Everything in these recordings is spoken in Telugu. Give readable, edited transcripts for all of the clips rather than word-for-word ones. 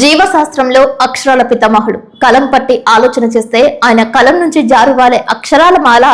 జీవశాస్త్రంలో అక్షరాల పితామహుడు కలం పట్టి ఆలోచన చేస్తే ఆయన కలం నుంచి జారువాలే అక్షరాల మాల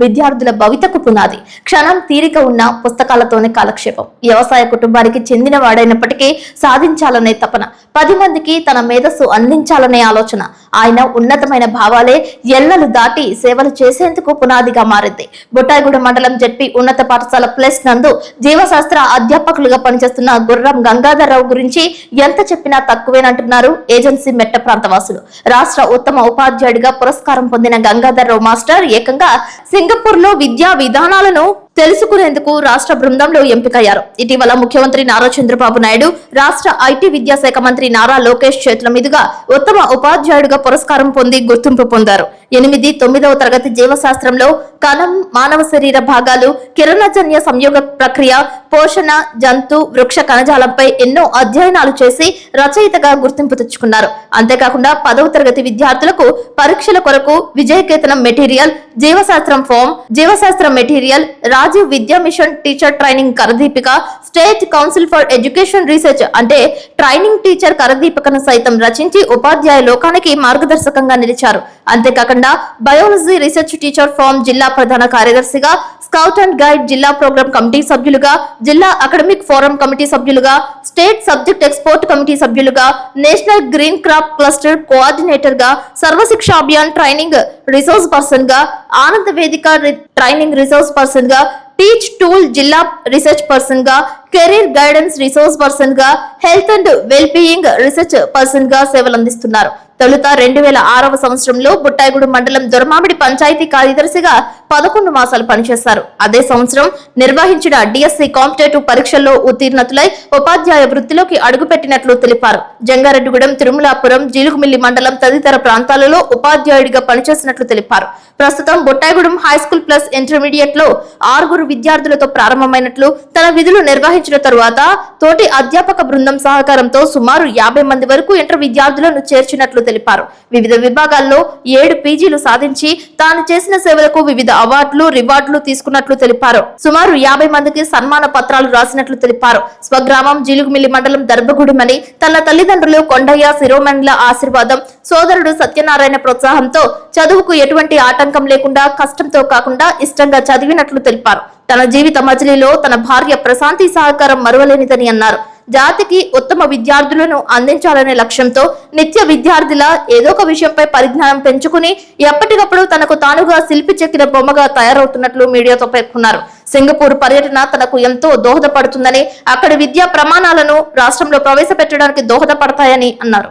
విద్యార్థుల భవితకు పునాది. క్షణం తీరిక ఉన్న పుస్తకాలతోనే కాలక్షేపం. వ్యవసాయ కుటుంబానికి చెందిన వాడైనప్పటికీ సాధించాలనే తపన, 10 మందికి తన మేధస్సు అందించాలనే ఆలోచన, ఆయన ఉన్నతమైన భావాలే ఎల్లలు దాటి సేవలు చేసేందుకు పునాదిగా మారింది. బుట్టాయిగూడ మండలం జెడ్పీ ఉన్నత పాఠశాల ప్లస్ నందు జీవశాస్త్ర అధ్యాపకులుగా పనిచేస్తున్న గుర్రం గంగాధర్రావు గురించి ఎంత చెప్పినా తక్కువేనంటున్నారు ఏజెన్సీ మెట్ట ప్రాంతవాసులు. రాష్ట్ర ఉత్తమ ఉపాధ్యాయుడిగా పురస్కారం పొందిన గంగాధర్రావు మాస్టర్ ఏకంగా సింగపూర్ లో విద్యా విధానాలను తెలుసుకునేందుకు రాష్ట్ర బృందంలో ఎంపికయ్యారు. ఇటీవల ముఖ్యమంత్రి నారా చంద్రబాబు నాయుడు, రాష్ట్ర ఐటీ విద్యాశాఖ మంత్రి నారా లోకేష్ చేతుల మీదుగా ఉత్తమ ఉపాధ్యాయుడిగా పురస్కారం పొంది గుర్తింపు పొందారు. 8, 9వ తరగతి జీవశాస్త్రంలో కణం, మానవ శరీర భాగాలు, కిరణజన్య సంయోగ ప్రక్రియ, పోషణ, జంతు, వృక్ష కణజాలంపై ఎన్నో అధ్యయనాలు చేసి రచయితగా గుర్తింపు తెచ్చుకున్నారు. అంతేకాకుండా 10వ తరగతి విద్యార్థులకు పరీక్షల కొరకు విజయకేతనం మెటీరియల్, జీవశాస్త్రం ఫామ్, జీవశాస్త్రం material, Rajiv Vidya mission teacher training కరదీపిక, state council for education research అంటే ట్రైనింగ్ టీచర్ కరదీపికను సైతం రచించి ఉపాధ్యాయ లోకానికి మార్గదర్శకంగా నిలిచారు. అంతేకాకుండా బయాలజీ రీసెర్చ్ టీచర్ ఫామ్ జిల్లా ప్రధాన కార్యదర్శిగా, స్కౌట్ అండ్ గైడ్ జిల్లా ప్రోగ్రామ్ కమిటీ సభ్యులుగా, జిల్లా అకాడమిక్ ఫోరం కమిటీ సభ్యులుగా, స్టేట్ సబ్జెక్ట్ ఎక్స్పోర్ట్ కమిటీ సభ్యులుగా, national green crop cluster coordinator గా, Sarva Shiksha Abhiyan training resource person గా, Ananda Vedika training resource person గా, టీచ్ టూల్ జిల్లా రీసెర్చ్ పర్సన్ గా, కెరీర్ గైడెన్స్ రిసోర్స్ పర్సన్ గా, health and wellbeing research person గా సేవలందిస్తున్నారు. తొలుత 2006వ సంవత్సరంలో బుట్టాయిగూడ మండలం దొరమామిడి పంచాయతీ కార్యదర్శిగా 11 మాసాలు పనిచేశారు. అదే సంవత్సరం నిర్వహించిన డిఎస్సి కాంపిటేటివ్ పరీక్షల్లో ఉత్తీర్ణతులై ఉపాధ్యాయ వృత్తిలోకి అడుగుపెట్టినట్లు తెలిపారు. జంగారెడ్డిగూడెం, తిరుమలాపురం, జీలుగుమిల్లి మండలం తదితర ప్రాంతాలలో ఉపాధ్యాయుడిగా పనిచేసినట్లు తెలిపారు. ప్రస్తుతం బుట్టాయిగూడెం హైస్కూల్ ప్లస్ ఇంటర్మీడియట్ లో 6 విద్యార్థులతో ప్రారంభమైనట్లు, తన విధులు నిర్వహించిన తరువాత తోటి అధ్యాపక బృందం సహకారంతో సుమారు 50 మంది వరకు ఇంటర్ విద్యార్థులను చేర్చినట్లు తెలిపారు. వివిధ విభాగాల్లో 7 పీజీలు సాధించి తాను చేసిన సేవలకు వివిధ అవార్డులు, రివార్డులు తీసుకున్నట్లు తెలిపారు. సుమారు 50 మందికి సన్మాన పత్రాలు రాసినట్లు తెలిపారు. స్వగ్రామం జీలుగుమిల్లి మండలం దర్భగూడెమని తన తల్లిదండ్రులు కొండయ్య, శిరోమణుల ఆశీర్వాదం, సోదరుడు సత్యనారాయణ ప్రోత్సాహంతో చదువుకు ఎటువంటి ఆటంకం లేకుండా కష్టంతో కాకుండా ఇష్టంగా చదివినట్లు తెలిపారు. తన జీవిత మజిలీలో తన భార్య ప్రశాంతి సహకారం మరువలేనిదని అన్నారు. జాతికి ఉత్తమ విద్యార్థులను అందించాలనే లక్ష్యంతో నిత్య విద్యార్థిలా ఏదో ఒక విషయంపై పరిజ్ఞానం పెంచుకుని ఎప్పటికప్పుడు తనకు తానుగా శిల్పి చెక్కిన బొమ్మగా తయారవుతున్నట్లు మీడియాతో పేర్కొన్నారు. సింగపూర్ పర్యటన తనకు ఎంతో దోహదపడుతుందని, అక్కడి విద్యా ప్రమాణాలను రాష్ట్రంలో ప్రవేశపెట్టడానికి దోహదపడతాయని అన్నారు.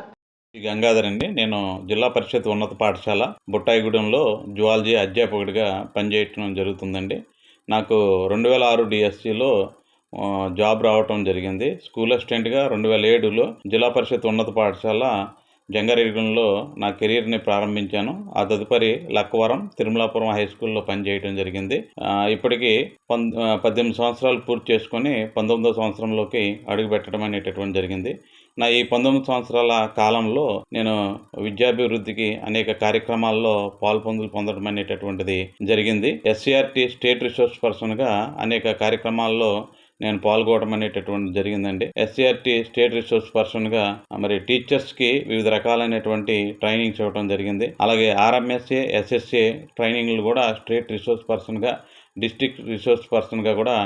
గంగాధర్ అండి. నేను జిల్లా పరిషత్ ఉన్నత పాఠశాల బుట్టాయిగూడెంలో జువాలజీ అధ్యాపకుడిగా పనిచేయటం జరుగుతుందండి. నాకు 2006 డిఎస్సిలో జాబ్ రావటం జరిగింది. స్కూల్ అసిస్టెంట్గా 2007లో జిల్లా పరిషత్ ఉన్నత పాఠశాల జంగారెడ్డిగూడెంలో నా కెరీర్ని ప్రారంభించాను. ఆ తదుపరి లక్కవరం, తిరుమలాపురం హై స్కూల్లో పనిచేయడం జరిగింది. ఇప్పటికీ 18 సంవత్సరాలు పూర్తి చేసుకొని 19వ సంవత్సరంలోకి అడుగుపెట్టడం అనేటటువంటి జరిగింది. నా ఈ 19 సంవత్సరాల కాలంలో నేను విద్యాభివృద్ధికి అనేక కార్యక్రమాల్లో పొందడం అనేటటువంటిది జరిగింది. ఎస్సీఆర్టీ స్టేట్ రిసోర్స్ పర్సన్గా అనేక కార్యక్రమాల్లో నేను పాల్గొనడం అనేటటువంటి జరిగిందండి. ఎస్సీఆర్టీ స్టేట్ రిసోర్స్ పర్సన్గా మరి టీచర్స్కి వివిధ రకాలైనటువంటి ట్రైనింగ్స్ ఇవ్వడం జరిగింది. అలాగే ఆర్ఎంఎస్ఏ, ఎస్ఎస్ఏ ట్రైనింగ్లు కూడా స్టేట్ రిసోర్స్ పర్సన్గా, డిస్ట్రిక్ట్ రిసోర్స్ పర్సన్గా కూడా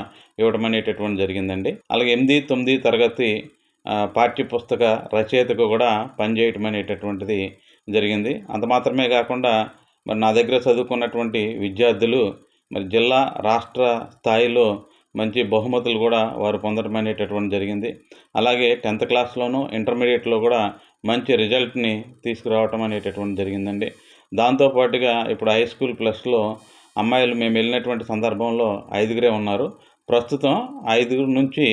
ఇవ్వడం అనేటటువంటి జరిగిందండి. అలాగే 8, 9 తరగతి పాఠ్యపుస్తక రచయితకు కూడా పనిచేయటం అనేటటువంటిది జరిగింది. అంత మాత్రమే కాకుండా మరి నా దగ్గర చదువుకున్నటువంటి విద్యార్థులు మరి జిల్లా, రాష్ట్ర స్థాయిలో మంచి బహుమతులు కూడా వారు పొందడం అనేటటువంటి జరిగింది. అలాగే 10th క్లాస్లోనూ, ఇంటర్మీడియట్లో కూడా మంచి రిజల్ట్ని తీసుకురావటం అనేటటువంటి జరిగిందండి. దాంతోపాటుగా ఇప్పుడు హై స్కూల్ ప్లస్లో అమ్మాయిలు మేము వెళ్ళినటువంటి సందర్భంలో 5గురే ఉన్నారు. ప్రస్తుతం 5 నుంచి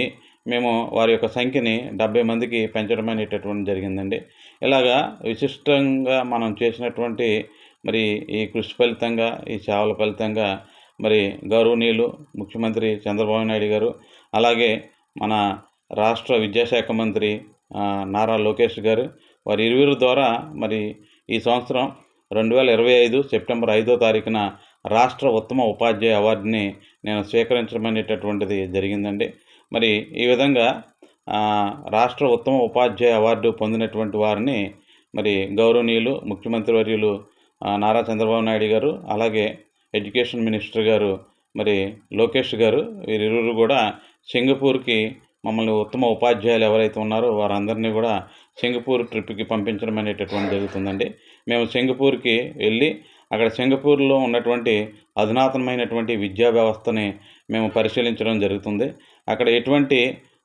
మేము వారి యొక్క సంఖ్యని 70 మందికి పెంచడం అనేటటువంటి జరిగిందండి. ఇలాగా విశిష్టంగా మనం చేసినటువంటి మరి ఈ కృషి ఫలితంగా, ఈ సేవల ఫలితంగా మరి గౌరవనీయులు ముఖ్యమంత్రి చంద్రబాబు నాయుడు గారు, అలాగే మన రాష్ట్ర విద్యాశాఖ మంత్రి నారా లోకేష్ గారు, వారి ఇరువురు ద్వారా మరి ఈ సంవత్సరం 2025 సెప్టెంబర్ 5వ తారీఖున రాష్ట్ర ఉత్తమ ఉపాధ్యాయ అవార్డుని నేను స్వీకరించడం అనేటటువంటిది జరిగిందండి. మరి ఈ విధంగా రాష్ట్ర ఉత్తమ ఉపాధ్యాయ అవార్డు పొందినటువంటి వారిని మరి గౌరవనీయులు ముఖ్యమంత్రి వర్యులు నారా చంద్రబాబు నాయుడు గారు, అలాగే ఎడ్యుకేషన్ మినిస్టర్ గారు మరి లోకేష్ గారు, వీరిరువురు కూడా సింగపూర్కి మమ్మల్ని ఉత్తమ ఉపాధ్యాయులు ఎవరైతే ఉన్నారో వారందరినీ కూడా సింగపూర్ ట్రిప్కి పంపించడం అనేటటువంటి జరుగుతుందండి. మేము సింగపూర్కి వెళ్ళి అక్కడ సింగపూర్లో ఉన్నటువంటి అధునాతనమైనటువంటి విద్యా వ్యవస్థని మేము పరిశీలించడం జరుగుతుంది. అక్కడ ఎటువంటి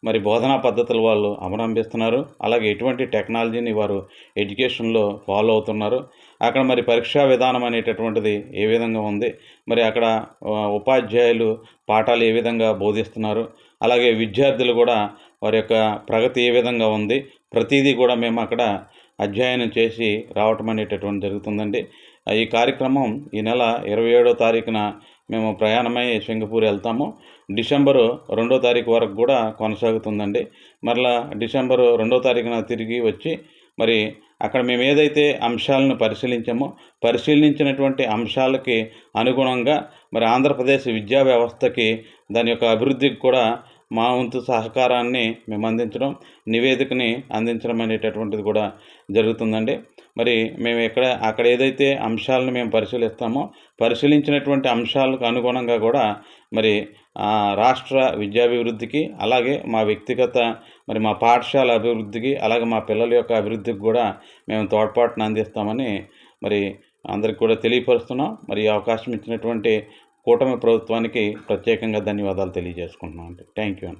మరి బోధనా పద్ధతులు వాళ్ళు అవలంబిస్తున్నారు, అలాగే ఎటువంటి టెక్నాలజీని వారు ఎడ్యుకేషన్లో ఫాలో అవుతున్నారు, అక్కడ మరి పరీక్షా విధానం అనేటటువంటిది ఏ విధంగా ఉంది, మరి అక్కడ ఉపాధ్యాయులు పాఠాలు ఏ విధంగా బోధిస్తున్నారు, అలాగే విద్యార్థులు కూడా వారి యొక్క ప్రగతి ఏ విధంగా ఉంది, ప్రతిదీ కూడా మేము అక్కడ అధ్యయనం చేసి రావటం అనేటటువంటి జరుగుతుందండి. ఈ కార్యక్రమం ఈ నెల 27వ తారీఖున మేము ప్రయాణమై సింగపూర్ వెళ్తాము. డిసెంబరు 2వ తారీఖు వరకు కూడా కొనసాగుతుందండి. మరలా డిసెంబరు 2వ తారీఖున తిరిగి వచ్చి మరి అక్కడ మేము ఏదైతే అంశాలను పరిశీలించినటువంటి అంశాలకి అనుగుణంగా మరి ఆంధ్రప్రదేశ్ విద్యా వ్యవస్థకి దాని యొక్క అభివృద్ధికి కూడా మా వంతు సహకారాన్ని మేము అందించడం, నివేదికని అందించడం అనేటటువంటిది కూడా జరుగుతుందండి. మరి మేము అక్కడ ఏదైతే అంశాలను మేము పరిశీలించినటువంటి అంశాలకు అనుగుణంగా కూడా మరి రాష్ట్ర విద్యాభివృద్ధికి, అలాగే మా వ్యక్తిగత మరి మా పాఠశాల అభివృద్ధికి, అలాగే మా పిల్లల యొక్క అభివృద్ధికి కూడా మేము తోడ్పాటును అందిస్తామని మరి అందరికి కూడా తెలియపరుస్తున్నాం. మరి ఈ అవకాశం ఇచ్చినటువంటి కూటమి ప్రభుత్వానికి ప్రత్యేకంగా ధన్యవాదాలు తెలియజేసుకుంటున్నాం. Thank you.